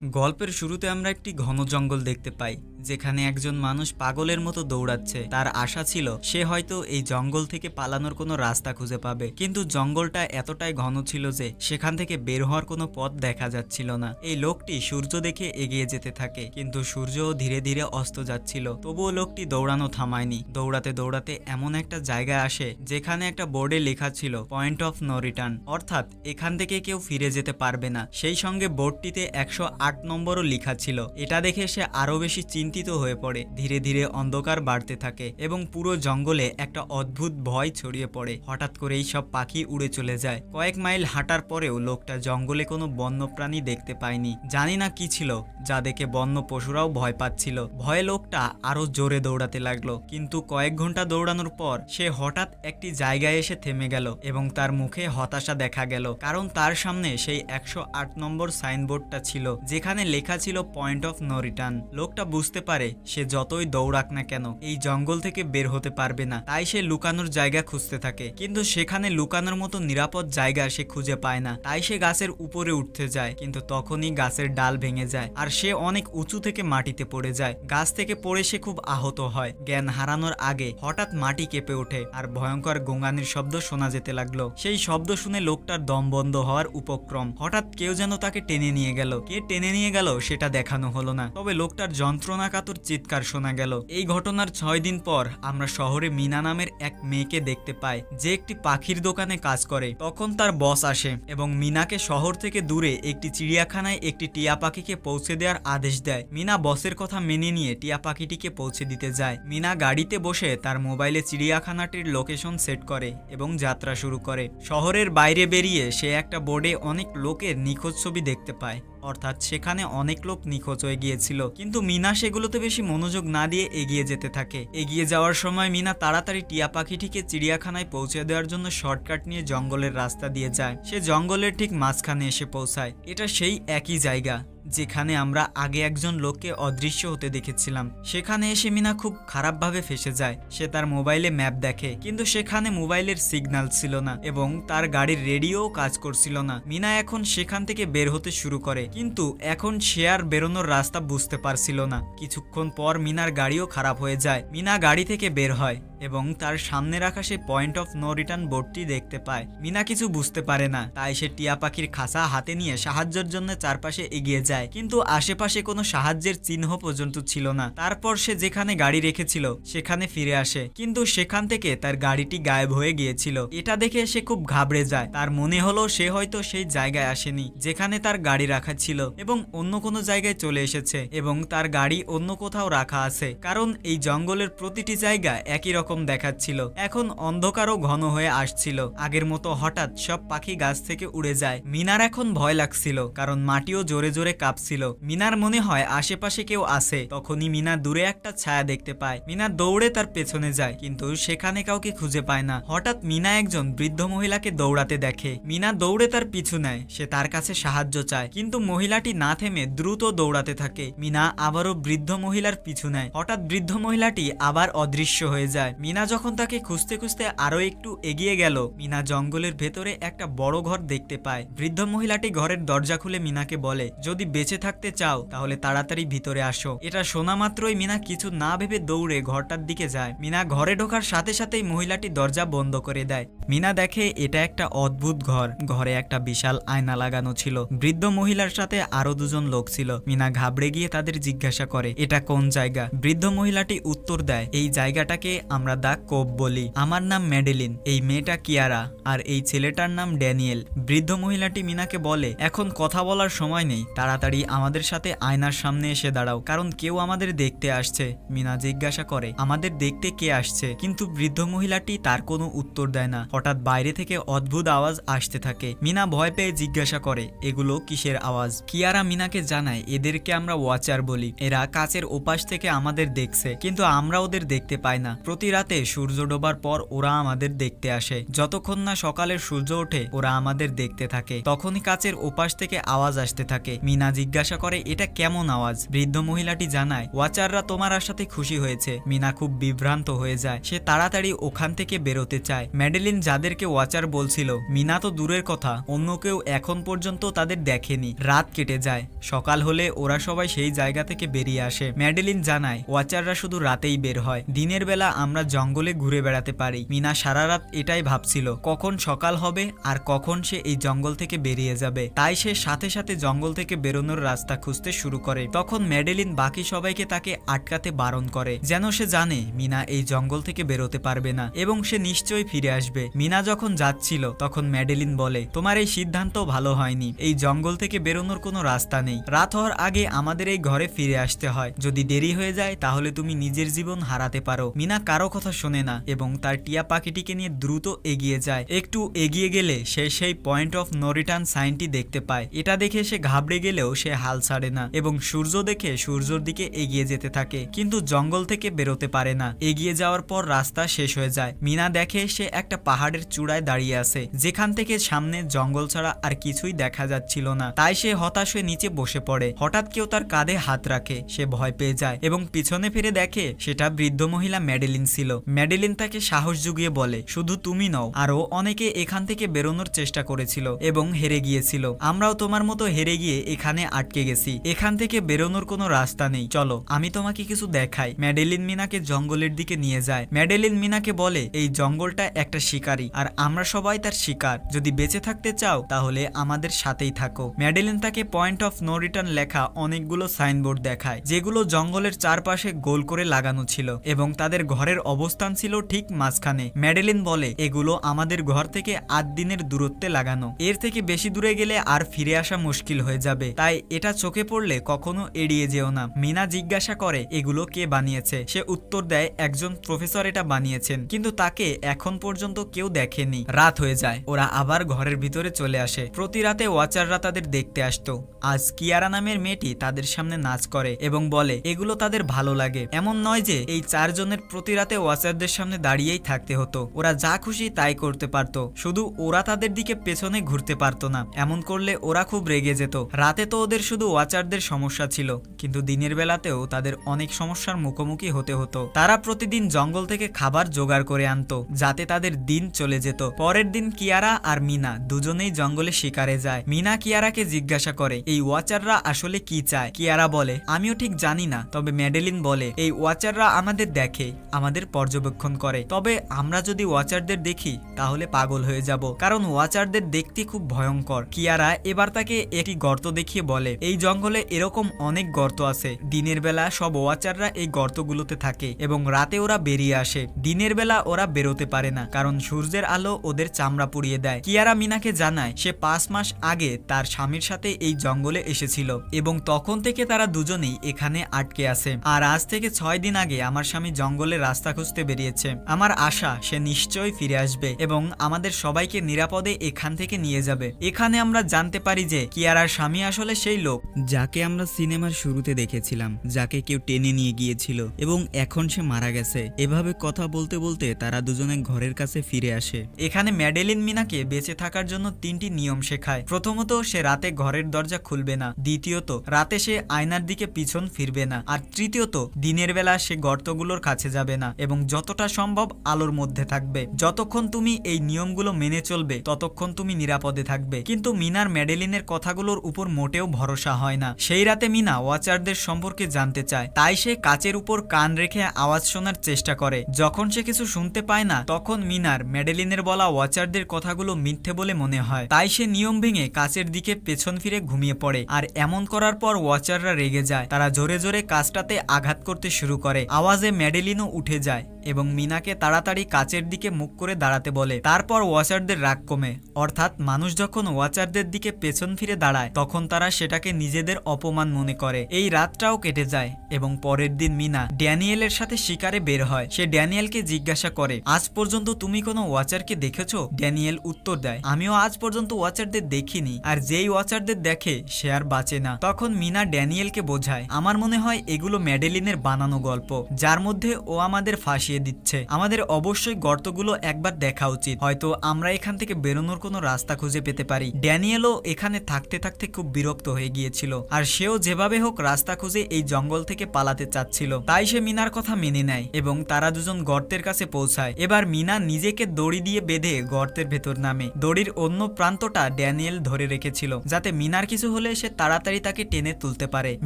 গল্পের শুরুতে আমরা একটি ঘন জঙ্গল দেখতে পাই, যেখানে একজন মানুষ পাগলের মতো দৌড়াচ্ছে। তার আশা ছিল সে হয়তো এই জঙ্গল থেকে পালানোর কোনো রাস্তা খুঁজে পাবে, কিন্তু জঙ্গলটা এতটাই ঘন ছিল যে সেখান থেকে বের হওয়ার কোনো পথ দেখা যাচ্ছিল না। এই লোকটি সূর্য দেখে এগিয়ে যেতে থাকে, কিন্তু সূর্যও ধীরে ধীরে অস্ত যাচ্ছিল। তবুও লোকটি দৌড়ানো থামায়নি। দৌড়াতে দৌড়াতে এমন একটা জায়গায় আসে যেখানে একটা বোর্ডে লেখা ছিল পয়েন্ট অফ নো রিটার্ন, অর্থাৎ এখান থেকে কেউ ফিরে যেতে পারবে না। সেই সঙ্গে বোর্ডটিতে 108 নম্বরও লেখা ছিল। এটা দেখে সে আরো বেশি চিন্তিত হয়ে পড়ে। ধীরে ধীরে অন্ধকার বাড়তে থাকে এবং পুরো জঙ্গলে একটা অদ্ভুত ভয় ছড়িয়ে পড়ে। হঠাৎ করেই সব পাখি উড়ে চলে যায়। কয়েক মাইল হাঁটার পরেও লোকটা জঙ্গলে কোনো বন্যপ্রাণী দেখতে পায়নি। জানি না কি ছিল যা দেখে বন্য পশুরাও ভয় পাচ্ছিল। ভয়ে লোকটা আরো জোরে দৌড়াতে লাগলো, কিন্তু কয়েক ঘন্টা দৌড়ানোর পর সে হঠাৎ একটি জায়গায় এসে থেমে গেল এবং তার মুখে হতাশা দেখা গেল, কারণ তার সামনে সেই 108 নম্বর সাইনবোর্ডটা ছিল, যেখানে লেখা ছিল পয়েন্ট অফ নো রিটার্ন। লোকটা বুঝতে পারে সে যতই দৌড়াক না কেন এই জঙ্গল থেকে বের হতে পারবে না। তাই সে লুকানোর জায়গা খুঁজতে থাকে, কিন্তু সেখানে লুকানোর মতো নিরাপদ জায়গা সে খুঁজে পায় না। তাই সে গাছের উপরে উঠতে যায়, কিন্তু তখনই গাছের ডাল ভেঙে যায় আর সে অনেক উঁচু থেকে মাটিতে পড়ে যায়। গাছ থেকে পড়ে সে খুব আহত হয়। জ্ঞান হারানোর আগে হঠাৎ মাটি কেঁপে ওঠে আর ভয়ঙ্কর গোঙানির শব্দ শোনা যেতে লাগলো। সেই শব্দ শুনে লোকটার দম বন্ধ হওয়ার উপক্রম। হঠাৎ কেউ যেন তাকে টেনে নিয়ে গেল। কে টেনে নিয়ে গেল সেটা দেখানো হলো না, তবে লোকটার যন্ত্রণাকাতর চিৎকার শোনা গেল। এই ঘটনার 6 দিন পর আমরা শহরে মিনা নামের এক মেয়েকে দেখতে পাই, যে একটি পাখির দোকানে কাজ করে। তখন তার বস আসে এবং মিনাকে শহর থেকে দূরে একটি চিড়িয়াখানায় একটি টিয়া পাখিকে পৌঁছে দেওয়ার আদেশ দেয়। মিনা বসের কথা মেনে নিয়ে টিয়া পাখিটিকে পৌঁছে দিতে যায়। মিনা গাড়িতে বসে তার মোবাইলে চিড়িয়াখানাটির লোকেশন সেট করে এবং যাত্রা শুরু করে। শহরের বাইরে বেরিয়ে সে একটা বোর্ডে অনেক লোকের নিখোঁজ ছবি দেখতে পায়, অর্থাৎ সেখানে অনেক লোক নিখোঁজ হয়ে গিয়েছিল। কিন্তু মিনা সেগুলোতে বেশি মনোযোগ না দিয়ে এগিয়ে যেতে থাকে। এগিয়ে যাওয়ার সময় মিনা তাড়াতাড়ি টিয়া পাখিটিকে চিড়িয়াখানায় পৌঁছে দেওয়ার জন্য শর্টকাট নিয়ে জঙ্গলের রাস্তা দিয়ে যায়। সে জঙ্গলের ঠিক মাঝখানে এসে পৌঁছায়। এটা সেই একই জায়গা যেখানে আমরা আগে একজন লোককে অদৃশ্য হতে দেখেছিলাম। সেখানে এসে মিনা খুব খারাপভাবে ফেঁসে যায়। সে তার মোবাইলে ম্যাপ দেখে, কিন্তু সেখানে মোবাইলের সিগন্যাল ছিল না এবং তার গাড়ির রেডিও কাজ করছিল না। মিনা এখন সেখান থেকে বের হতে শুরু করে, কিন্তু এখন সে আর বেরোনোর রাস্তা বুঝতে পারছিল না। কিছুক্ষণ পর মিনার গাড়িও খারাপ হয়ে যায়। মিনা গাড়ি থেকে বের হয় এবং তার সামনে রাখা সেই পয়েন্ট অফ নো রিটার্ন বোর্ডটি দেখতে পায়। মিনা কিছু বুঝতে পারে না, তাই সে টিয়া পাখির খাঁচা হাতে নিয়ে সাহায্যের জন্য চারপাশে এগিয়ে যায়, কিন্তু আশেপাশে কোনো সাহায্যের চিহ্ন পর্যন্ত ছিল না। তারপর সে যেখানে গাড়ি রেখেছিল সেখানে ফিরে আসে, কিন্তু সেখান থেকে তার গাড়িটি গায়েব হয়ে গিয়েছিল। এটা দেখে সে খুব ঘাবড়ে যায়। তার মনে হলো সে হয়তো সেই জায়গায় আসেনি যেখানে তার গাড়ি রাখা ছিল এবং অন্য কোনো জায়গায় চলে এসেছে এবং তার গাড়ি অন্য কোথাও রাখা আছে, কারণ এই জঙ্গলের প্রতিটি জায়গা একই রকম দেখাচ্ছিল। এখন অন্ধকারও ঘন হয়ে আসছিল। আগের মতো হঠাৎ সব পাখি গাছ থেকে উড়ে যায়। মিনার এখন ভয় লাগছিল, কারণ মাটিও জোরে জোরে কাঁপছিল। মিনার মনে হয় আশেপাশে কেউ আছে। তখনই মিনা দূরে একটা ছায়া দেখতে পায়। মিনা দৌড়ে তার পেছনে যায়, কিন্তু সেখানে কাউকে খুঁজে পায় না। হঠাৎ মিনা একজন বৃদ্ধ মহিলাকে দৌড়াতে দেখে। মিনা দৌড়ে তার পিছু নেয়। সে তার কাছে সাহায্য চায়, কিন্তু মহিলাটি না থেমে দ্রুত দৌড়াতে থাকে। মিনা আবারও বৃদ্ধ মহিলার পিছু নেয়। হঠাৎ বৃদ্ধ মহিলাটি আবার অদৃশ্য হয়ে যায়। মিনা যখন তাকে খুঁজতে খুঁজতে আরো একটু এগিয়ে গেল, মিনা জঙ্গলের ভেতরে একটা বড় ঘর দেখতে পায়। বৃদ্ধ মহিলাটি ঘরের দরজা খুলে মিনাকে বলে, যদি বেঁচে থাকতে চাও তাহলে তাড়াতাড়ি ভিতরে আসো। এটা শোনা মাত্রই মিনা কিছু না ভেবে দৌড়ে ঘরটার দিকে যায়। মিনা ঘরে ঢোকার সাথে সাথেই মহিলাটি দরজা বন্ধ করে দেয়। মিনা দেখে এটা একটা অদ্ভুত ঘর। ঘরে একটা বিশাল আয়না লাগানো ছিল। বৃদ্ধ মহিলার সাথে আরো দুজন লোক ছিল। মিনা ঘাবড়ে গিয়ে তাদের জিজ্ঞাসা করে, এটা কোন জায়গা? বৃদ্ধ মহিলাটি উত্তর দেয়, এই জায়গাটাকে আমরা দা কোভ বলি। আমার নাম ম্যাডেলিন, এই মেয়েটা কিয়ারা, আর এই ছেলেটার নাম ড্যানিয়েল। বৃদ্ধ মহিলাটি মিনাকে বলে, এখন কথা বলার সময় নেই, তাড়াতাড়ি আমাদের সাথে আয়নার সামনে এসে দাঁড়াও, কারণ কেউ আমাদের দেখতে আসছে। মিনা জিজ্ঞাসা করে, আমাদের দেখতে কে আসছে? কিন্তু বৃদ্ধ মহিলাটি তার কোনো উত্তর দেয় না। হঠাৎ বাইরে থেকে অদ্ভুত আওয়াজ আসতে থাকে। মিনা ভয় পেয়ে জিজ্ঞাসা করে, এগুলো কিসের আওয়াজ? কিয়ারা মিনাকে জানায়, এদেরকে আমরা ওয়াচার বলি। এরা কাচের ওপাশ থেকে আমাদের দেখছে, কিন্তু আমরা ওদের দেখতে পাই না। প্রতি রাতে সূর্য ডোবার পর ওরা আমাদের দেখতে আসে। যতক্ষণ না সকালের সূর্য ওঠে ওরা আমাদের দেখতে থাকে। তখনই কাচের ওপাশ থেকে আওয়াজ আসতে থাকে। মিনা মিনা জিজ্ঞাসা করে এটা কেমন আওয়াজ। বৃদ্ধ মহিলাটি জানায় ওয়াচাররা তোমার আসাতে খুশি হয়েছে। মিনা খুব বিভ্রান্ত হয়ে যায়, সে তাড়াতাড়ি ওখান থেকে বেরোতে চায়। ম্যাডেলিন যাদেরকে ওয়াচার বলছিল, মিনা তো দূরের কথা, অন্য কেউ এখন পর্যন্ত তাদের দেখেনি। রাত কেটে যায়, সকাল হলে ওরা সবাই সেই জায়গা থেকে বেরিয়ে আসে। ম্যাডেলিন জানায় ওয়াচাররা শুধু রাতেই বের হয়, দিনের বেলা আমরা জঙ্গলে ঘুরে বেড়াতে পারি। মিনা সারা রাত এটাই ভাবছিল, কখন সকাল হবে আর কখন সে এই জঙ্গল থেকে বেরিয়ে যাবে। তাই সে সাথে সাথে জঙ্গল থেকে বেরোনোর রাস্তা খুঁজতে শুরু করে। তখন ম্যাডেলিন বাকি সবাইকে তাকে আটকাতে বারণ করে, যেন সে জানে মিনা এই জঙ্গল থেকে বেরোতে পারবে না এবং সে নিশ্চয়ই ফিরে আসবে। মিনা যখন যাচ্ছিল তখন ম্যাডেলিন বলে তোমার এই সিদ্ধান্ত ভালো হয়নি, এই জঙ্গল থেকে বেরোনোর কোনো রাস্তা নেই। রাত হওয়ার আগে আমাদের এই ঘরে ফিরে আসতে হয়, যদি দেরি হয়ে যায় তাহলে তুমি নিজের জীবন হারাতে পারো। মিনা কারো কথা শোনে না এবং তার টিয়া পাখিটিকে নিয়ে দ্রুত এগিয়ে যায়। একটু এগিয়ে গেলে সে সেই পয়েন্ট অফ নো রিটার্ন সাইনটি দেখতে পায়। এটা দেখে সে ঘাবড়ে গেলেও সে হাল ছাড়ে না এবং সূর্য দেখে সূর্যের দিকে এগিয়ে যেতে থাকে, কিন্তু জঙ্গল থেকে বেরোতে পারে না। এগিয়ে যাওয়ার পর রাস্তা শেষ হয়ে যায়। মিনা দেখে সে একটা পাহাড়ের চূড়ায় দাঁড়িয়ে আছে, যেখান থেকে সামনে জঙ্গল ছাড়া আর কিছুই দেখা যাচ্ছিল না। তাই সে হতাশ হয়ে নিচে বসে পড়ে। হঠাৎ কেউ তার কাঁধে হাত রাখে, সে ভয় পেয়ে যায় এবং পিছনে ফিরে দেখে সেটা বৃদ্ধ মহিলা ম্যাডেলিন ছিল। ম্যাডেলিন তাকে সাহস জুগিয়ে বলে শুধু তুমি নও, আরো অনেকে এখান থেকে বেরোনোর চেষ্টা করেছিল এবং হেরে গিয়েছিল। আমরাও তোমার মতো হেরে গিয়ে এখানে আটকে গেছি, এখান থেকে বেরোনোর কোনো রাস্তা নেই, চলো আমি তোমাকে কিছু দেখাই। ম্যাডেলিন মিনাকে জঙ্গলের দিকে নিয়ে যায়। ম্যাডেলিন মিনাকে বলে এই জঙ্গলটা একটা শিকারী আর আমরা সবাই তার শিকার, যদি বেঁচে থাকতে চাও তাহলে আমাদের সাথেই থাকো। ম্যাডেলিন তাকে পয়েন্ট অফ নো রিটার্ন লেখা অনেকগুলো সাইনবোর্ড দেখায়, যেগুলো জঙ্গলের চারপাশে গোল করে লাগানো ছিল এবং তাদের ঘরের অবস্থান ছিল ঠিক মাঝখানে। ম্যাডেলিন বলে এগুলো আমাদের ঘর থেকে 8 দিনের দূরত্বে লাগানো, এর থেকে বেশি দূরে গেলে আর ফিরে আসা মুশকিল হয়ে যাবে, তাই এটা চোখে পড়লে কখনো এড়িয়ে যেও না। মিনা জিজ্ঞাসা করে এগুলো কে বানিয়েছে। সে উত্তর দেয় একজন প্রফেসর এটা বানিয়েছেন, কিন্তু তাকে এখন পর্যন্ত কেউ দেখেনি। রাত হয়ে যায়, ওরা আবার ঘরের ভিতরে চলে আসে। প্রতি রাতে ওয়াচাররা তাদের দেখতে আসতো। আজ কিয়ারা নামের মেয়েটি তাদের সামনে নাচ করে এবং বলে এগুলো তাদের ভালো লাগে। এমন নয় যে এই 4 জনের প্রতি রাতে ওয়াচারদের সামনে দাঁড়িয়েই থাকতে হতো, ওরা যা খুশি তাই করতে পারত, শুধু ওরা তাদের দিকে পেছনে ঘুরতে পারতো না। এমন করলে ওরা খুব রেগে যেত। রাতে তো ওদের শুধু ওয়াচারদের সমস্যা ছিল, কিন্তু দিনের বেলাতেও তাদের অনেক সমস্যার মুখোমুখি হতে হতো। তারা প্রতিদিন জঙ্গল থেকে খাবার জোগাড় করে আনতো, যাতে তাদের দিন চলে যেত। পরের দিন কিয়ারা আর মিনা দুজনেই জঙ্গলে শিকারে যায়। মিনা কিয়ারাকে জিজ্ঞাসা করে এই ওয়াচাররা আসলে কি চায়। কিয়ারা বলে আমিও ঠিক জানি না, তবে ম্যাডেলিন বলে এই ওয়াচাররা আমাদের দেখে, আমাদের পর্যবেক্ষণ করে, তবে আমরা যদি ওয়াচারদের দেখি তাহলে পাগল হয়ে যাব, কারণ ওয়াচারদের দেখতে খুব ভয়ঙ্কর। কিয়ারা এবার তাকে একটি গর্ত দেখিয়ে বলে এই জঙ্গলে এরকম অনেক গর্ত আছে, দিনের বেলা সব ওয়াচাররা এই গর্তগুলোতে থাকে এবং রাতে ওরা বেরিয়ে আসে। দিনের বেলা ওরা বেরোতে পারে না, কারণ সূর্যের আলো ওদের চামড়া পুড়িয়ে দেয়। কিয়ারা মিনাকে জানায় সে 5 মাস আগে তার স্বামীর সাথে এই জঙ্গলে এসেছিল এবং তখন থেকে তারা দুজনেই এখানে আটকে আছে। আর আজ থেকে 6 দিন আগে আমার স্বামী জঙ্গলের রাস্তা খুঁজতে বেরিয়েছে। আমার আশা সে নিশ্চয়ই ফিরে আসবে এবং আমাদের সবাইকে নিরাপদে এখান থেকে নিয়ে যাবে। এখানে আমরা জানতে পারি যে কিয়ারার স্বামী আসলে সেই লোক যাকে আমরা সিনেমার শুরুতে দেখেছিলাম, যাকে কেউ টেনে নিয়ে গিয়েছিল এবং এখন সে মারা গেছে। এভাবে কথা বলতে বলতে তারা দুজনে ঘরের কাছে ফিরে আসে। এখানে ম্যাডেলিন মিনাকে বেঁচে থাকার জন্য 3টি নিয়ম শেখায়। প্রথমত, সে রাতে ঘরের দরজা খুলবে না। দ্বিতীয়ত, রাতে সে আয়নার দিকে পিছন ফিরবে না। আর তৃতীয়ত, দিনের বেলা সে গর্তগুলোর কাছে যাবে না এবং যতটা সম্ভব আলোর মধ্যে থাকবে। যতক্ষণ তুমি এই নিয়মগুলো মেনে চলবে ততক্ষণ তুমি নিরাপদে থাকবে। কিন্তু মিনার ম্যাডেলিনের কথাগুলোর উপর মোটেও ভরসা হয় না। সেই রাতে মিনা ওয়াচারদের সম্পর্কে জানতে চায়, তাই সে কাচের উপর কান রেখে আওয়াজ শোনার চেষ্টা করে। যখন সে কিছু শুনতে পায় না তখন মিনার ম্যাডেলিনের বলা ওয়াচারদের কথাগুলো মিথ্যে বলে মনে হয়। তাই সে নিয়ম ভেঙে কাচের দিকে পেছন ফিরে ঘুমিয়ে পড়ে। আর এমন করার পর ওয়াচাররা রেগে যায়, তারা জোরে জোরে কাচটাতে আঘাত করতে শুরু করে। আওয়াজে ম্যাডেলিনও উঠে যায় এবং মিনাকে তাড়াতাড়ি কাচের দিকে মুখ করে দাঁড়াতে বলে। তারপর ওয়াচারদের রাগ কমে, অর্থাৎ মানুষ যখন ওয়াচারদের দিকে পেছন ফিরে দাঁড়ায় তখন তারা সেটাকে নিজেদের অপমান মনে করে। এই রাতটাও কেটে যায় এবং পরের দিন মিনা ড্যানিয়েলের সাথে শিকারে বের হয়। সে ড্যানিয়েলকে জিজ্ঞাসা করে আজ পর্যন্ত তুমি কোনো ওয়াচারকে দেখেছো? ড্যানিয়েল উত্তর দেয় আমিও আজ পর্যন্ত ওয়াচারদের দেখিনি, আর যেই ওয়াচারদের দেখে সে আর বাঁচে না। তখন মিনা ড্যানিয়েলকে বোঝায় আমার মনে হয় এগুলো ম্যাডেলিনের বানানো গল্প, যার মধ্যে ও আমাদের ফাঁসিয়ে করিয়ে দিচ্ছে। আমাদের অবশ্যই গর্তগুলো একবার দেখা উচিত, হয়তো আমরা এখান থেকে বেরোনোর কোনো রাস্তা খুঁজে পেতে পারি। ড্যানিয়েলও এখানে থাকতে থাকতে খুব বিরক্ত হয়ে গিয়েছিল, আর সেও যেভাবে হোক রাস্তা খুঁজে এই জঙ্গল থেকে পালাতে চাচ্ছিল। তাই সে মিনার কথা মেনে নেয় এবং তারা দুজন গর্তের কাছে পৌঁছায়। এবার মিনা নিজেকে দড়ি দিয়ে বেঁধে গর্তের ভেতর নামে। দড়ির অন্য প্রান্তটা ড্যানিয়েল ধরে রেখেছিল, যাতে মিনার কিছু হলে সে তাড়াতাড়ি তাকে টেনে তুলতে পারে।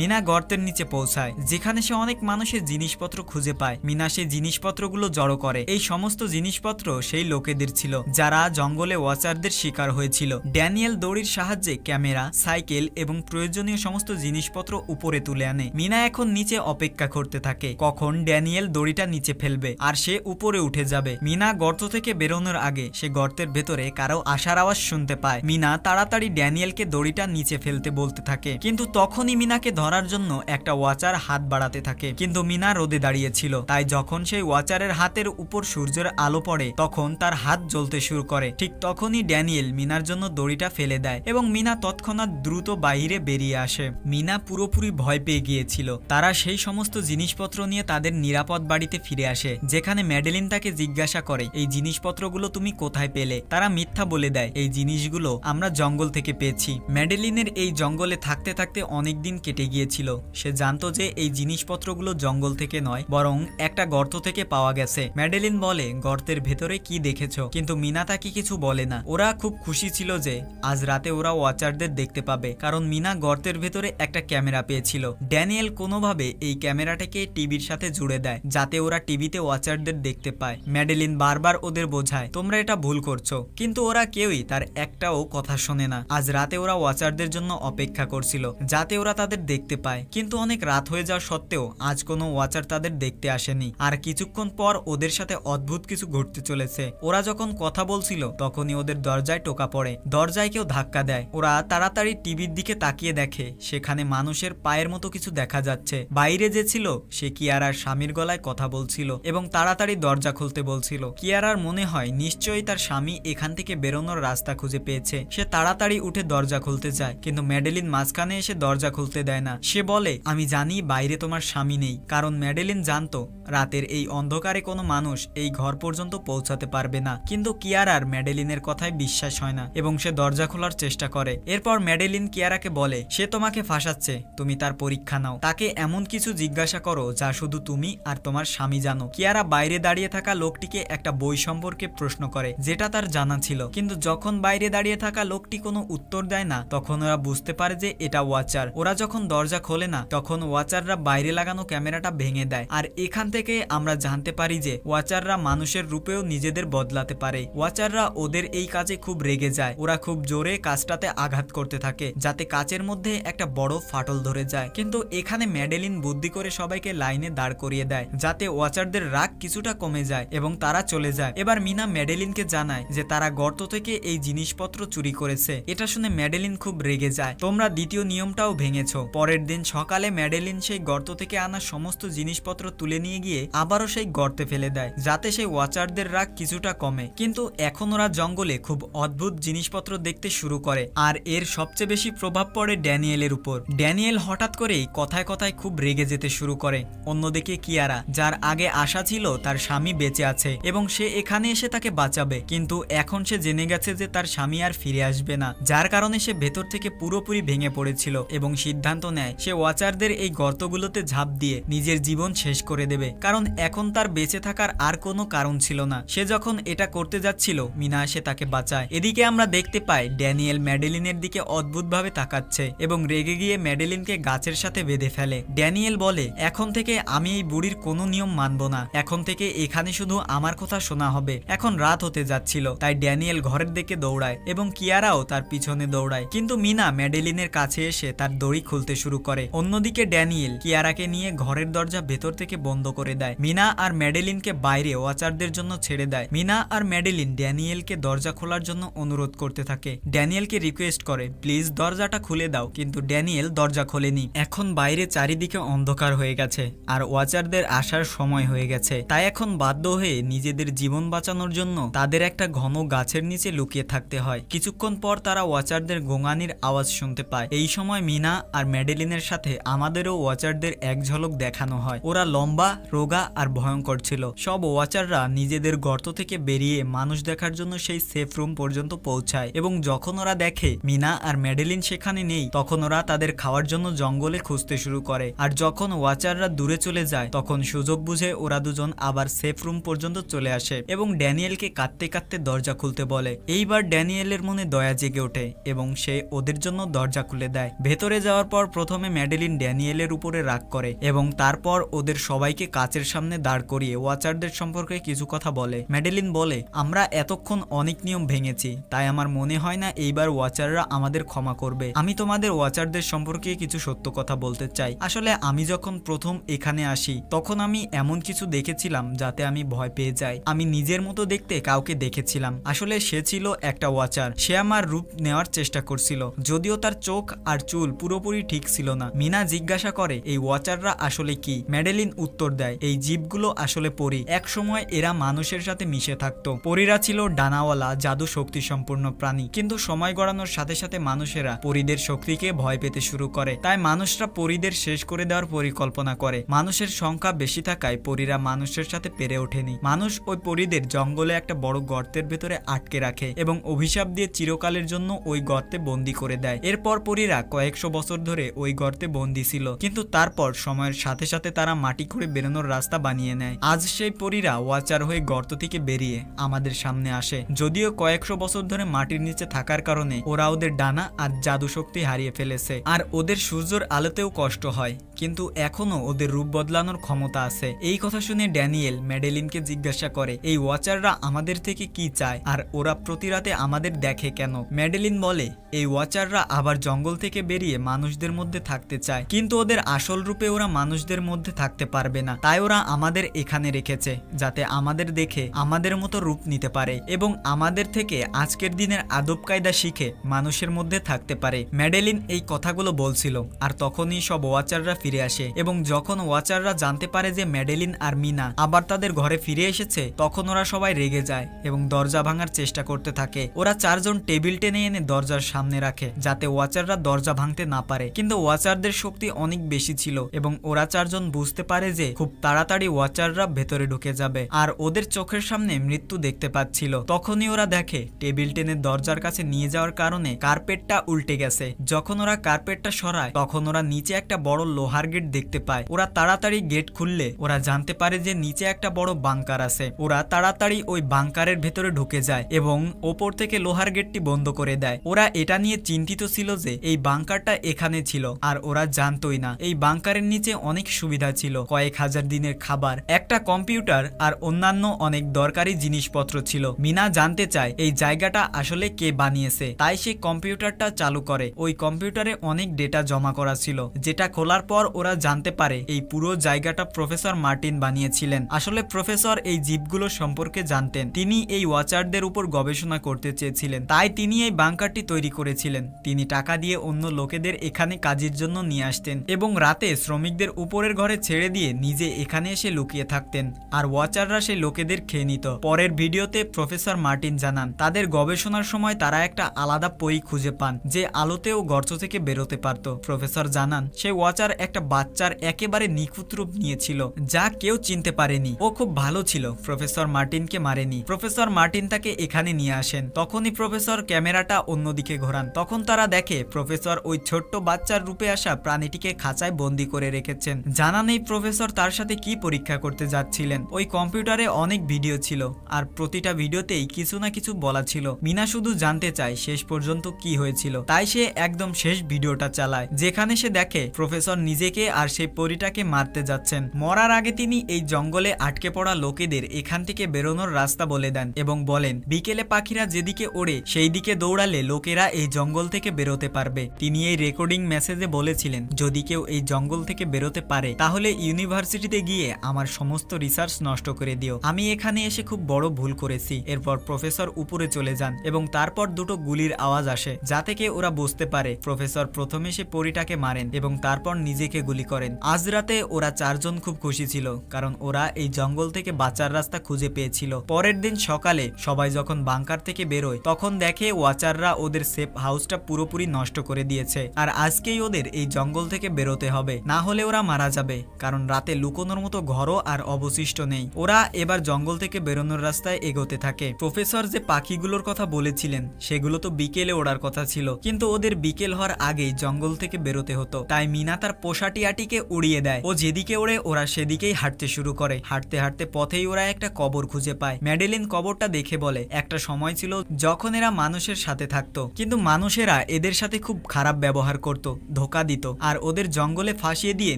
মিনা গর্তের নিচে পৌঁছায়, যেখানে সে অনেক মানুষের জিনিসপত্র খুঁজে পায়। মিনা সেই জিনিসপত্রগুলো জড়ো করে। এই সমস্ত জিনিসপত্র সেই লোকেদের ছিল যারা জঙ্গলে ওয়াচারদের শিকার হয়েছিল। ড্যানিয়েল দড়ির সাহায্যে ক্যামেরা, সাইকেল এবং প্রয়োজনীয় সমস্ত জিনিসপত্র উপরে তুলে আনে। মিনা এখন নিচে অপেক্ষা করতে থাকে কখন ড্যানিয়েল দড়িটা নিচে ফেলবে আর সে উপরে উঠে যাবে। মিনা গর্ত থেকে বেরোনোর আগে সে গর্তের ভেতরে কারো আসার আওয়াজ শুনতে পায়। মিনা তাড়াতাড়ি ড্যানিয়েলকে দড়িটা নিচে ফেলতে বলতে থাকে, কিন্তু তখনই মিনাকে ধরার জন্য একটা ওয়াচার হাত বাড়াতে থাকে, কিন্তু মিনা রোদে দাঁড়িয়েছিল। তাই যখন সেই ওয়াচারের হাতের উপর সূর্যের আলো পড়ে তখন তার হাত জ্বলতে শুরু করে। ঠিক তখনই ড্যানিয়েল মিনার জন্য দড়িটা ফেলে দেয় এবং মিনা তৎক্ষণাৎ দ্রুত বাইরে বেরিয়ে আসে। মিনা পুরোপুরি ভয় পেয়ে গিয়েছিল। তারা সেই সমস্ত জিনিসপত্র নিয়ে তাদের নিরাপদ বাড়িতে ফিরে আসে, যেখানে ম্যাডেলিন তাকে জিজ্ঞাসা করে, এই জিনিসপত্রগুলো তুমি কোথায় পেলে? তারা মিথ্যা বলে দেয়, এই জিনিসগুলো আমরা জঙ্গল থেকে পেয়েছি। ম্যাডেলিনের এই জঙ্গলে থাকতে থাকতে অনেক দিন কেটে গিয়েছিল। সে জানতো যে এই জিনিসপত্রগুলো জঙ্গল থেকে নয়, বরং একটা গর্ত থেকে পাওয়া গেছে। ম্যাডেলিন বলে, গর্তের ভেতরে কি দেখেছো? কিন্তু মিনা তাকে কিছু বলে না। ওরা খুব খুশি ছিল যে আজ রাতে ওরা ওয়াচারদের দেখতে পাবে, কারণ মিনা গর্তের ভেতরে একটা ক্যামেরা পেয়েছিল। ড্যানিয়েল কোনোভাবে এই ক্যামেরাটাকে টিভির সাথে জুড়ে দেয়, যাতে ওরা টিভিতে ওয়াচারদের দেখতে পায়। ম্যাডেলিন বারবার ওদের বোঝায়, তোমরা এটা ভুল করছো, কিন্তু ওরা কেউই তার একটাও কথা শোনে না। আজ রাতে ওরা ওয়াচারদের জন্য অপেক্ষা করছিল, যাতে ওরা তাদের দেখতে পায়, কিন্তু অনেক রাত হয়ে যাওয়া সত্ত্বেও আজ কোনো ওয়াচার তাদের দেখতে আসেনি। আর কিছুক্ষণ পর ওদের সাথে অদ্ভুত কিছু ঘটতে চলেছে। ওরা যখন কথা বলছিল তখনই ওদের দরজায় টোকা পড়ে। দরজায় কেউ ধাক্কা দেয়। ওরা তাড়াতাড়ি টিভির দিকে তাকিয়ে দেখে সেখানে মানুষের পায়ের মতো কিছু দেখা যাচ্ছে। বাইরে যে ছিল সে কিয়ারার স্বামীর গলায় কথা বলছিল এবং তাড়াতাড়ি দরজা খুলতে বলছিল। কিয়ারার মনে হয় নিশ্চয়ই তার স্বামী এখান থেকে বেরোনোর রাস্তা খুঁজে পেয়েছে। সে তাড়াতাড়ি উঠে দরজা খুলতে যায়, কিন্তু ম্যাডেলিন মাঝখানে এসে দরজা খুলতে দেয় না। সে বলে, আমি জানি বাইরে তোমার স্বামী নেই, কারণ ম্যাডেলিন জানতো রাতের এই অন্ধকারে কোনো মানুষ এই ঘর পর্যন্ত পৌঁছাতে পারবে না। কিন্তু কিয়ারার ম্যাডেলিনের কথায় বিশ্বাস হয় না এবং সে দরজা খোলার চেষ্টা করে। এরপর ম্যাডেলিন কিয়ারাকে বলে, সে তোমাকে ফাঁসাচ্ছে, তুমি তার পরীক্ষা নাও। তাকে এমন কিছু জিজ্ঞাসা করো যা শুধু তুমি আর তোমার স্বামী জানো। কিয়ারা বাইরে দাঁড়িয়ে থাকা লোকটিকে একটা বই সম্পর্কে প্রশ্ন করে, যেটা তার জানা ছিল, কিন্তু যখন বাইরে দাঁড়িয়ে থাকা লোকটি কোনো উত্তর দেয় না তখন ওরা বুঝতে পারে যে এটা ওয়াচার। ওরা যখন দরজা খোলে না তখন ওয়াচাররা বাইরে লাগানো ক্যামেরাটা ভেঙে দেয়। আর এখান থেকে আমরা জানতে পারি যে ওয়াচাররা মানুষের রূপেও নিজেদের বদলাতে পারে। ওয়াচাররা ওদের এই কাজে খুব রেগে যায়। ওরা খুব জোরে কাজটাতে আঘাত করতে থাকে, যাতে কাচের মধ্যে একটা বড় ফাটল ধরে যায়। কিন্তু এখানে ম্যাডেলিন বুদ্ধি করে সবাইকে লাইনে দাঁড় করিয়ে দেয়, যাতে ওয়াচারদের রাগ কিছুটা কমে যায় এবং তারা চলে যায়। এবার মিনা ম্যাডেলিনকে জানায় যে তারা গর্ত থেকে এই জিনিসপত্র চুরি করেছে। এটা শুনে ম্যাডেলিন খুব রেগে যায়। তোমরা দ্বিতীয় নিয়মটাও ভেঙেছো। পরের দিন সকালে ম্যাডেলিন সেই গর্ত থেকে আনা সমস্ত জিনিসপত্র তুলে নিয়ে গিয়ে আবারও সেই গর্তে ফেলে দেয়, যাতে সেই ওয়াচারদের রাগ কিছুটা কমে। কিন্তু এখন ওরা জঙ্গলে খুব অদ্ভুত জিনিসপত্র দেখতে শুরু করে, আর এর সবচেয়ে বেশি প্রভাব পড়ে ড্যানিয়েলের উপর। ড্যানিয়েল হঠাৎ করেই কথায় কথায় খুব রেগে যেতে শুরু করে। অন্যদিকে কিয়ারা, যার আগে আশা ছিল তার স্বামী বেঁচে আছে এবং সে এখানে এসে তাকে বাঁচাবে, কিন্তু এখন সে জেনে গেছে যে তার স্বামী আর ফিরে আসবে না, যার কারণে সে ভেতর থেকে পুরোপুরি ভেঙে পড়েছিল এবং সিদ্ধান্ত নেয় সে ওয়াচারদের এই গর্তগুলোতে ঝাঁপ দিয়ে নিজের জীবন শেষ করে দেবে, কারণ এখন তার বেঁচে থাকার আর কোনো কারণ ছিল না। সে যখন এটা করতে যাচ্ছিল মিনা এসে তাকে বাঁচায়। এদিকে আমরা দেখতে পাই ড্যানিয়েল ম্যাডেলিনের দিকে অদ্ভুতভাবে তাকাচ্ছে এবং রেগে গিয়ে ম্যাডেলিনকে গাছের সাথে বেঁধে ফেলে। ড্যানিয়েল বলে, এখন থেকে আমি এই বুড়ির কোনো নিয়ম মানব না। এখন থেকে এখানে শুধু আমার কথা শোনা হবে। এখন রাত হতে যাচ্ছিল, তাই ড্যানিয়েল ঘরের দিকে দৌড়ায় এবং কিয়ারাও তার পিছনে দৌড়ায়, কিন্তু মিনা ম্যাডেলিনের কাছে এসে তার দড়ি খুলতে শুরু করে। অন্যদিকে ড্যানিয়েল কিয়ারাকে নিয়ে ঘরের দরজা ভেতর থেকে বন্ধ করে দেয়। মিনা আর ম্যাডেলিনকে বাইরে ওয়াচারদের জন্য ছেড়ে দেয়। মিনা আর ম্যাডেলিন ড্যানিয়েলকে দরজা খোলার জন্য অনুরোধ করতে থাকে। ড্যানিয়েলকে রিকোয়েস্ট করে, প্লিজ দরজাটা খুলে দাও, কিন্তু ড্যানিয়েল দরজা খোলেনি। এখন বাইরে চারিদিকে অন্ধকার হয়ে গেছে আর ওয়াচারদের আসার সময় হয়ে গেছে, তাই এখন বাধ্য হয়ে নিজেদের জীবন বাঁচানোর জন্য তাদের একটা ঘন গাছের নিচে লুকিয়ে থাকতে হয়। কিছুক্ষণ পর তারা ওয়াচারদের গোঙানির আওয়াজ শুনতে পায়। এই সময় মিনা আর ম্যাডেলিনের সাথে আমাদেরও ওয়াচারদের এক ঝলক দেখানো হয়। ওরা লম্বা, রোগা আর ভয়ঙ্কর ভয়ঙ্কর ছিল। সব ওয়াচাররা নিজেদের গর্ত থেকে বেরিয়ে মানুষ দেখার জন্য সেই সেফ রুম পর্যন্ত পৌঁছায় এবং যখন ওরা দেখে মিনা আর ম্যাডেলিন সেখানে নেই তখন ওরা তাদের খাওয়ার জন্য জঙ্গলে খুঁজতে শুরু করে। আর যখন ওয়াচাররা দূরে চলে যায় তখন সুযোগ বুঝে ওরা দুজন আবার সেফ রুম পর্যন্ত চলে আসে এবং ড্যানিয়েলকে কাঁদতে কাঁদতে দরজা খুলতে বলে। এইবার ড্যানিয়েলের মনে দয়া জেগে ওঠে এবং সে ওদের জন্য দরজা খুলে দেয়। ভেতরে যাওয়ার পর প্রথমে ম্যাডেলিন ড্যানিয়েলের উপরে রাগ করে এবং তারপর ওদের সবাইকে কাচের সামনে দাঁড় করিয়ে ওয়াচারদের সম্পর্কে কিছু কথা বলে। ম্যাডেলিন বলে, আমরা এতক্ষণ অনেক নিয়ম ভেঙেছি, তাই আমার মনে হয় না এইবার ওয়াচাররা আমাদের ক্ষমা করবে। আমি তোমাদের ওয়াচারদের সম্পর্কে কিছু সত্য কথা বলতে চাই। আসলে আমি যখন প্রথম এখানে আসি তখন আমি এমন কিছু দেখেছিলাম যাতে আমি ভয় পেয়ে যাই। আমি নিজের মতো দেখতে কাউকে দেখেছিলাম। আসলে সে ছিল একটা ওয়াচার। সে আমার রূপ নেওয়ার চেষ্টা করছিল, যদিও তার চোখ আর চুল পুরোপুরি ঠিক ছিল না। মিনা জিজ্ঞাসা করে, এই ওয়াচাররা আসলে কি? ম্যাডেলিন উত্তর দেয়, এই জীবগুলো আসলে পরী। এক সময় এরা মানুষের সাথে মিশে থাকতো। পরীরা ছিল ডানাওয়ালা জাদু শক্তি সম্পূর্ণ প্রাণী, কিন্তু সময় গড়ানোর সাথে সাথে মানুষেরা পরীদের শক্তিকে ভয় পেতে শুরু করে। তাই মানুষরা পরীদের শেষ করে দেওয়ার পরিকল্পনা করে। মানুষের সংখ্যা বেশি থাকায় পরীরা মানুষের সাথে পেরে ওঠেনি। মানুষ ওই পরীদের জঙ্গলে একটা বড় গর্তের ভেতরে আটকে রাখে এবং অভিশাপ দিয়ে চিরকালের জন্য ওই গর্তে বন্দী করে দেয়। এরপর পরীরা কয়েকশো বছর ধরে ওই গর্তে বন্দী ছিল, কিন্তু তারপর সময়ের সাথে সাথে তারা মাটি খুঁড়ে বেরোনোর রাস্তা বানিয়ে নেয়। আজ সেই পরীরা ওয়াচার হয়ে গর্ত থেকে বেরিয়ে আমাদের সামনে আসে। যদিও কয়েকশো বছর ধরে মাটির নিচে থাকার কারণে ওরা ওদের ডানা আর জাদু শক্তি হারিয়ে ফেলেছে, আর ওদের সূর্যের আলোতেও কষ্ট হয়, কিন্তু এখনো ওদের রূপ বদলানোর ক্ষমতা আছে। এই কথা শুনে ড্যানিয়েল ম্যাডেলিনকে জিজ্ঞাসা করে, এই ওয়াচাররা আমাদের থেকে কি চায় আর ওরা প্রতি রাতে আমাদের দেখে কেন? ম্যাডেলিন বলে, এই ওয়াচাররা আবার জঙ্গল থেকে বেরিয়ে মানুষদের মধ্যে থাকতে চায়, কিন্তু ওদের আসল রূপে ওরা মানুষদের মধ্যে থাকতে পারবে না। তাই ওরা আমাদের এখানে রেখেছে যাতে আমাদের দেখে আমাদের মতো রূপ নিতে পারে এবং আমাদের থেকে আজকের দিনের আদব কায়দা শিখে মানুষের মধ্যে থাকতে পারে। ম্যাডেলিন এই কথাগুলো বলছিল আর তখনই সব ওয়াচাররা ফিরে আসে এবং যখন ওয়াচাররা জানতে পারে যে ম্যাডেলিন আর মিনা আবার তাদের ঘরে ফিরে এসেছে তখন ওরা সবাই রেগে যায় এবং দরজা ভাঙার চেষ্টা করতে থাকে। ওরা চারজন টেবিল টেনে এনে দরজার সামনে রাখে যাতে ওয়াচাররা দরজা ভাঙতে না পারে, কিন্তু ওয়াচারদের শক্তি অনেক বেশি ছিল এবং ওরা চারজন বুঝতে পারে যে খুব তাড়াতাড়ি ওয়াচাররা ভেতরে ঢুকে যাবে আর ওদের চোখের সামনে মৃত্যু দেখতে পাচ্ছিল। তখনই ওরা দেখে টেবিল টেনে দরজার কাছে নিয়ে যাওয়ার কারণে কার্পেটটা উল্টে গেছে। যখন ওরা কার্পেটটা সরায় তখন ওরা নিচে একটা বড় লোহার গেট দেখতে পায়। ওরা তাড়াতাড়ি গেট খুললে ওরা জানতে পারে যে নিচে একটা বড় বাংকার আছে। ওরা তাড়াতাড়ি ওই বাংকারের ভেতরে ঢুকে যায় এবং ওপর থেকে লোহার গেটটি বন্ধ করে দেয়। ওরা এটা নিয়ে চিন্তিত ছিল যে এই বাংকারটা এখানে ছিল আর ওরা জানতোই না এই বাংকারের নিচে অনেক সুবিধা ছিল, কয়েক হাজার দিনের খাবার, একটা কম্পিউটার আর অন্যান্য অনেক দরকারি জিনিসপত্র ছিল। মিনা জানতে চায় এই জায়গাটা আসলে কে বানিয়েছে, তাই সে কম্পিউটারটা চালু করে। ওই কম্পিউটারে অনেক ডেটা জমা করা ছিল, যেটা খোলার পর ওরা জানতে পারে এই পুরো জায়গাটা প্রফেসর মার্টিন বানিয়েছিলেন। আসলে প্রফেসর এই জীবগুলো সম্পর্কে জানতেন। তিনি এই ওয়াচারদের উপর গবেষণা করতে চেয়েছিলেন, তাই তিনি এই বাংকারটি তৈরি করেছিলেন। তিনি টাকা দিয়ে অন্য লোকেদের এখানে কাজের জন্য নিয়ে আসতেন এবং রাতে শ্রমিকদের উপরের ঘরে ছেড়ে দিয়ে নিজে এখানে এসে লুকিয়ে থাকতেন আর ওয়াচাররা সেই লোকেদের খেয়ে নিত। পরের ভিডিওতে প্রফেসর মার্টিন জানান তাদের গবেষণার সময় তারা একটা আলাদা পরী খুঁজে পান যে আলোতেও গর্ত থেকে বেরোতে পারত। প্রফেসর জানান সেই ওয়াচার একটা বাচ্চার একেবারে নিখুঁত রূপ নিয়েছিল যা কেউ চিনতে পারেনি। ও খুব ভালো ছিল, প্রফেসর মার্টিনকে মারেনি। প্রফেসর মার্টিন তাকে এখানে নিয়ে আসেন। তখনই প্রফেসর ক্যামেরাটা অন্যদিকে ঘোরান। তখন তারা দেখে প্রফেসর ওই ছোট্ট বাচ্চার রূপে আসা প্রাণীটিকে খাঁচায় বন্দি করে রেখেছেন। জানা নেই প্রফেসর তার সাথে কি পরীক্ষা করতে যাচ্ছিলেন। ওই কম্পিউটারে অনেক ভিডিও ছিল আর প্রতিটা ভিডিওতেই কিছু না কিছু বলা ছিল। মিনা শুধু জানতে চায় শেষ পর্যন্ত কি হয়েছিল, তাই সে একদম শেষ ভিডিওটা চালায় যেখানে সে দেখে প্রফেসর নিজেকে আর সেই পরীটাকে মারতে যাচ্ছেন। মরার আগে তিনি এই জঙ্গলে আটকে পড়া লোকেদের এখান থেকে বেরোনোর রাস্তা বলে দেন এবং বলেন বিকেলে পাখিরা যেদিকে ওড়ে সেই দিকে দৌড়ালে লোকেরা এই জঙ্গল থেকে বেরোতে পারবে। তিনি এই রেকর্ডিং মেসেজে বলেছিলেন যদি কেউ এই জঙ্গল থেকে বেরোতে পারে তাহলে ইউনিভার্সিটিতে গিয়ে আমার সমস্ত রিসার্চ নষ্ট করে দিও। আমি এখানে এসে খুব বড় ভুল করেছি। এরপর প্রফেসর উপরে চলে যান এবং তারপর দুটো গুলির আওয়াজ আসে যা থেকে ওরা বুঝতে পারে প্রফেসর প্রথমে সে পরীটাকে মারেন এবং তারপর নিজেকে থেকে গুলি করেন। আজ রাতে ওরা চারজন খুব খুশি ছিল, কারণ ওরা এই জঙ্গল থেকে বাঁচার রাস্তা খুঁজে পেয়েছিল। পরের দিন সকালে সবাই যখন বাংকার থেকে বেরোয় তখন দেখে ওয়াচাররা ওদের সেফ হাউসটা পুরোপুরি নষ্ট করে দিয়েছে। আর আজকেই ওদের এই জঙ্গল থেকে বেরোতে হবে, না হলে ওরা মারা যাবে, কারণ রাতে লুকোনোর মতো ঘরও আর অবশিষ্ট নেই। ওরা এবার জঙ্গল থেকে বেরোনোর রাস্তায় এগোতে থাকে। প্রফেসর যে পাখিগুলোর কথা বলেছিলেন সেগুলো তো বিকেলে ওড়ার কথা ছিল, কিন্তু ওদের বিকেল হওয়ার আগেই জঙ্গল থেকে বেরোতে হতো। তাই মিনা তার পোষাটি আটিকে উড়িয়ে দেয়। ও যেদিকে ওড়ে ওরা সেদিকেই হাঁটতে শুরু করে। হাঁটতে হাঁটতে পথেই ওরা একটা কবর খুঁজে পায়। ম্যাডেলিন কবরটা দেখে বলে, একটা সময় ছিল যখন এরা মানুষের সাথে থাকতো, কিন্তু মানুষেরা এদের সাথে খুব খারাপ ব্যবহার করত, ধোকা দিত, আর ওদের জঙ্গলে ফাঁসিয়ে দিয়ে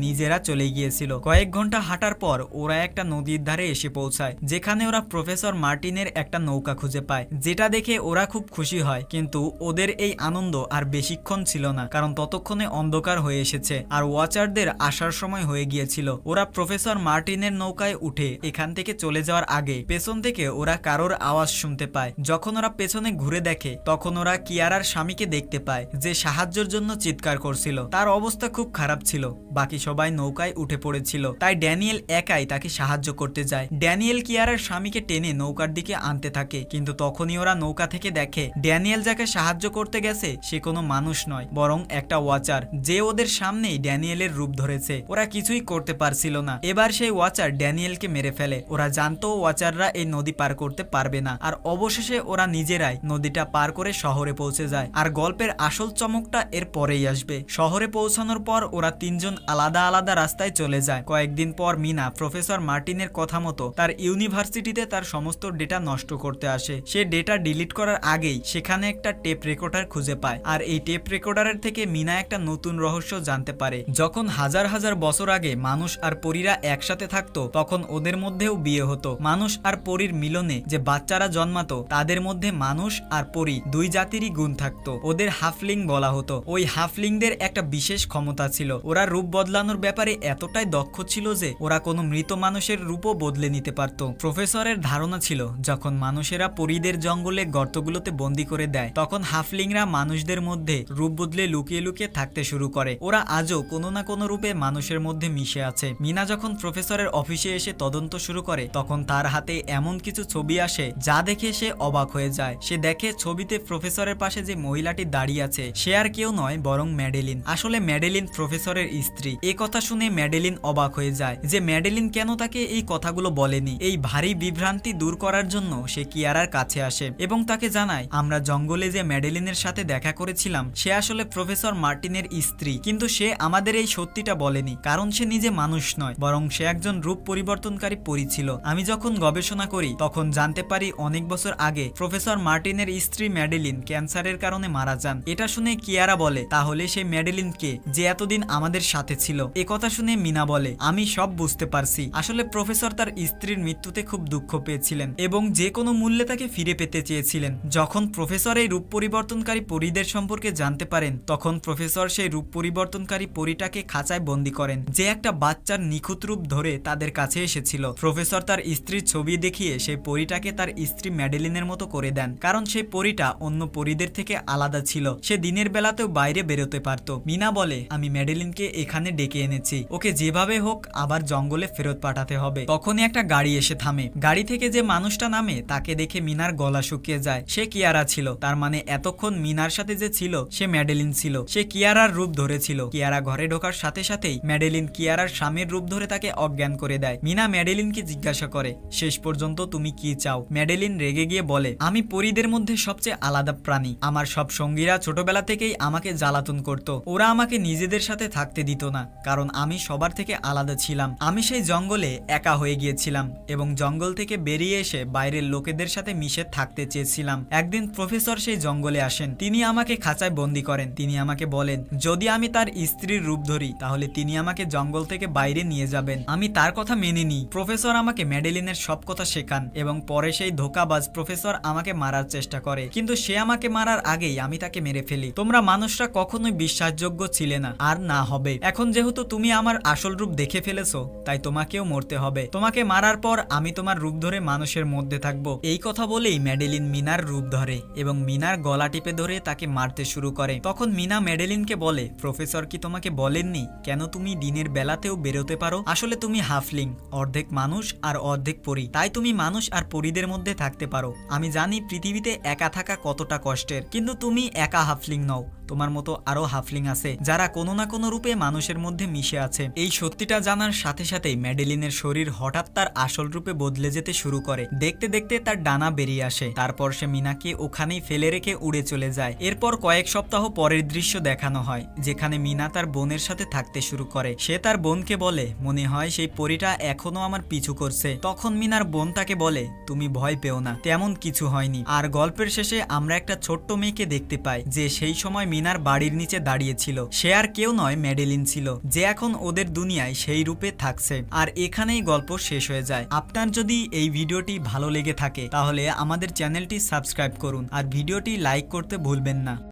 নিজেরা চলে গিয়েছিল। কয়েক ঘন্টা হাঁটার পর ওরা একটা নদীর ধারে এসে পৌঁছায়, যেখানে ওরা প্রফেসর মার্টিনের একটা নৌকা খুঁজে পায়, যেটা দেখে ওরা খুব খুশি হয়। কিন্তু ওদের এই আনন্দ আর বেশিক্ষণ ছিল না, কারণ ততক্ষণে অন্ধকার হয়ে এসেছে আর ওয়াচারদের আসার সময় হয়ে গিয়েছিল। ওরা প্রফেসর মার্টিনের নৌকায় উঠে এখান থেকে চলে যাওয়ার আগে পেছন থেকে ওরা কারোর আওয়াজ শুনতে পায়। যখন ওরা পেছনে ঘুরে দেখে তখন ওরা কিয়ারার স্বামীকে দেখতে পায়, যে সাহায্যের জন্য চিৎকার করছিল। তার অবস্থা খুব খারাপ ছিল, বাকি সবাই নৌকায় উঠে পড়েছিল, তাই ড্যানিয়েল একাই তাকে সাহায্য করতে যায়। ড্যানিয়েল কিয়ারার স্বামীকে টেনে নৌকার দিকে আনতে থাকে, কিন্তু তখনই ওরা নৌকা থেকে দেখে ড্যানিয়েল যাকে সাহায্য করতে গেছে সে কোনো মানুষ নয়, বরং একটা ওয়াচার, যে ওদের সামনেই ড্যানিয়েলের রূপ ধরেছে। ওরা কিছুই করতে পারছিল না। এবার সেই ওয়াচার ড্যানিয়েলকে মেরে ফেলে। ওরা জানতো ওয়াচাররা এই নদী পার করতে পারবে না, আর অবশেষে ওরা নিজেরাই নদীটা পার করে শহরে পৌঁছে যায়। আর গল্পের আসল চমকটা এর পরেই আসবে। শহরে পৌঁছানোর পর ওরা তিনজন আলাদা আলাদা রাস্তায় চলে যায়। কয়েকদিন পর মিনা প্রফেসর মার্টিনের কথা মতো তার ইউনিভার্সিটিতে তার সমস্ত ডেটা নষ্ট করতে আসে। সে ডেটা ডিলিট করার আগেই সেখানে একটা টেপ রেকর্ডার খুঁজে পায়, আর এই টেপ রেকর্ডারের থেকে মিনা একটা নতুন রহস্য জানতে পারে। যখন হাজার হাজার বছর আগে মানুষ আর পরীরা একসাথে থাকতো তখন ওদের মধ্যেও বিয়ে হতো। মানুষ আর পরীর মিলনে যে বাচ্চারা জন্মাতো তাদের মধ্যে মানুষ আর পরী দুই জাতিরই গুণ থাকতো। ওদের হাফলিং বলা হতো। ওই হাফলিংদের একটা বিশেষ ক্ষমতা ছিল, ওরা রূপ বদলানোর ব্যাপারে এতটাই দক্ষ ছিল যে ওরা কোনো মৃত মানুষের রূপও বদলে নিতে পারত। প্রফেসরের ধারণা ছিল যখন মানুষেরা পরীদের জঙ্গলে গর্তগুলোতে বন্দি করে দেয় তখন হাফলিংরা মানুষদের মধ্যে রূপ বদলে লুকিয়ে লুকিয়ে থাকতে শুরু করে। ওরা আজও কোনো না কোনো রূপে মানুষের মধ্যে মিশে আছে। মিনা যখন প্রফেসরের অফিসে এসে তদন্ত শুরু করে তখন তার হাতে এমন কিছু ছবি আসে যা দেখে সে অবাক হয়ে যায়। সে দেখে ছবিতে প্রফেসরের পাশে যে মহিলাটি দাঁড়িয়ে আছে সে আর কেউ নয় বরং ম্যাডেলিন। আসলে ম্যাডেলিন প্রফেসরের স্ত্রী। এ কথা শুনে ম্যাডেলিন অবাক হয়ে যায় যে ম্যাডেলিন কেন তাকে এই কথাগুলো বলেনি। এই ভারী বিভ্রান্তি দূর করার জন্য সে কিয়ারার কাছে আসে এবং তাকে জানায়, আমরা জঙ্গলে যে ম্যাডেলিনের সাথে দেখা করেছিলাম সে আসলে প্রফেসর মার্টিনের স্ত্রী, কিন্তু সে আমাদের এই সত্যিটা বলেনি, কারণ সে নিজে মানুষ নয় বরং সে একজন রূপ পরিবর্তনকারী পরী ছিল। আমি যখন গবেষণা করি তখন জানতে পারি অনেক বছর আগে প্রফেসর মার্টিনের স্ত্রী ম্যাডেলিন ক্যান্সারের কারণে মারা যান। এটা শুনে কিয়ারা বলে, তাহলে সেই ম্যাডেলিন কে যে এতদিন আমাদের সাথে ছিল? এ কথা শুনে মিনা বলে, আমি সব বুঝতে পারছি। আসলে প্রফেসর তার স্ত্রীর মৃত্যুতে খুব দুঃখ পেয়েছিলেন এবং যে কোনো মূল্যে তাকে ফিরে পেতে চেয়েছিলেন। যখন প্রফেসর এই রূপ পরিবর্তনকারী পরীদের সম্পর্কে জানতে পারেন তখন প্রফেসর সেই রূপ পরিবর্তনকারী পরীটাকে খাঁচায় বন্দী করেন, যে একটা বাচ্চার নিখুঁত রূপ ধরে তাদের কাছে এসেছিল। প্রফেসর তার স্ত্রীর ছবি দেখিয়ে সেই পরীটাকে তার স্ত্রী ম্যাডেলিনের মতো করে দেন, কারণ সেই পরীটা অন্য পরীদের থেকে আলাদা ছিল। সে দিনের বেলাতেও বাইরে বেরোতে পারত। মিনা বলে, আমি ম্যাডেলিনকে এখানে ডেকে এনেছি, ওকে যেভাবে হোক আবার জঙ্গলে ফেরত পাঠাতে হবে। তখনই একটা গাড়ি এসে থামে। গাড়ি থেকে যে মানুষটা নামে তাকে দেখে মিনার গলা শুকিয়ে যায়। সে কিয়ারা ছিল, তার মানে এতক্ষণ মিনার সাথে যে ছিল সে ম্যাডেলিন ছিল। সে কিয়ারার রূপ ধরেছিল। কিয়ারা ঘরে ঢোকার সাথে সাথেই ম্যাডেলিন কিয়ারার স্বামীর রূপ ধরে তাকে অজ্ঞান করে দেয়। মিনা ম্যাডেলিনকে জিজ্ঞাসা করে, শেষ পর্যন্ত তুমি কি চাও? ম্যাডেলিন রেগে গিয়ে বলে, আমি পরীদের মধ্যে সবচেয়ে আলাদা প্রাণী। আমার সব সঙ্গীরা ছোটবেলা থেকেই আমাকে জ্বালাতন করত। ওরা আমাকে নিজেদের সাথে থাকতে দিত না, কারণ আমি সবার থেকে আলাদা ছিলাম। আমি সেই জঙ্গলে একা হয়ে গিয়েছিলাম এবং জঙ্গল থেকে বেরিয়ে এসে বাইরের লোকেদের সাথে মিশে থাকতে চেয়েছিলাম। একদিন প্রফেসর সেই জঙ্গলে আসেন। তিনি আমাকে খাঁচায় বন্দি করেন। তিনি আমাকে বলেন, যদি আমি তার স্ত্রীর রূপ ধরি তাহলে তিনি আমাকে জঙ্গল থেকে বাইরে নিয়ে যাবেন। আমি তার কথা মেনে নিই। প্রফেসর আমাকে ম্যাডেলিনের সব কথা শেখান এবং পরে সেই ধোঁকাবাজ প্রফেসর আমাকে মারার চেষ্টা করে, কিন্তু সে আমাকে মারার আগেই আমি তাকে মেরে ফেলি। তোমরা মানুষরা কখনোই বিশ্বাসযোগ্য ছিলে না, আর না হবে। এখন যেহেতু তুমি আমার আসল রূপ দেখে ফেলেছো তাই তোমাকেও মরতে হবে। তোমাকে মারার পর আমি তোমার রূপ ধরে মানুষের মধ্যে থাকবো। এই কথা বলেই ম্যাডেলিন মিনার রূপ ধরে এবং মিনার গলা টিপে ধরে তাকে মারতে শুরু করে। তখন মিনা ম্যাডেলিনকে বলে, প্রফেসর কি তোমাকে বলে বলেননি কেন তুমি দিনের বেলাতেও বেরোতে পারো? আসলে তুমি হাফলিং, অর্ধেক মানুষ আর অর্ধেক পরী, তাই তুমি মানুষ আর পরীদের মধ্যে থাকতে পারো। আমি জানি পৃথিবীতে একা থাকা কতটা কষ্টের, কিন্তু তুমি একা হাফলিং নও, তোমার মতো আরো হাফলিং আছে যারা কোনো না কোনো রূপে মানুষের মধ্যে মিশে আছে। এই সত্যিটা জানার সাথে সাথেই ম্যাডেলিনের শরীর হঠাৎ তার আসল রূপে বদলে যেতে শুরু করে। দেখতে দেখতে তার ডানা বেরিয়ে আসে, তারপর সে মিনাকে ওখানেই ফেলে রেখে উড়ে চলে যায়। এরপর কয়েক সপ্তাহ পরের দৃশ্য দেখানো হয়, যেখানে মিনা তার বোনের সাথে থাকতে শুরু করে। সে তার বোনকে বলে, মনে হয় সেই পরীটা এখনো আমার পিছু করছে। তখন মিনার বোন তাকে বলে, তুমি ভয় পেও না, তেমন কিছু হয়নি। আর গল্পের শেষে আমরা একটা ছোট্ট মেয়েকে দেখতে পাই যে সেই সময় মিনার বাড়ির নিচে দাঁড়িয়েছিল। সে আর কেউ নয়, ম্যাডেলিন ছিল, যে এখন ওদের দুনিয়ায় সেই রূপে থাকছে। আর এখানেই গল্প শেষ হয়ে যায়। আপনার যদি এই ভিডিওটি ভালো লেগে থাকে তাহলে আমাদের চ্যানেলটি সাবস্ক্রাইব করুন আর ভিডিওটি লাইক করতে ভুলবেন না।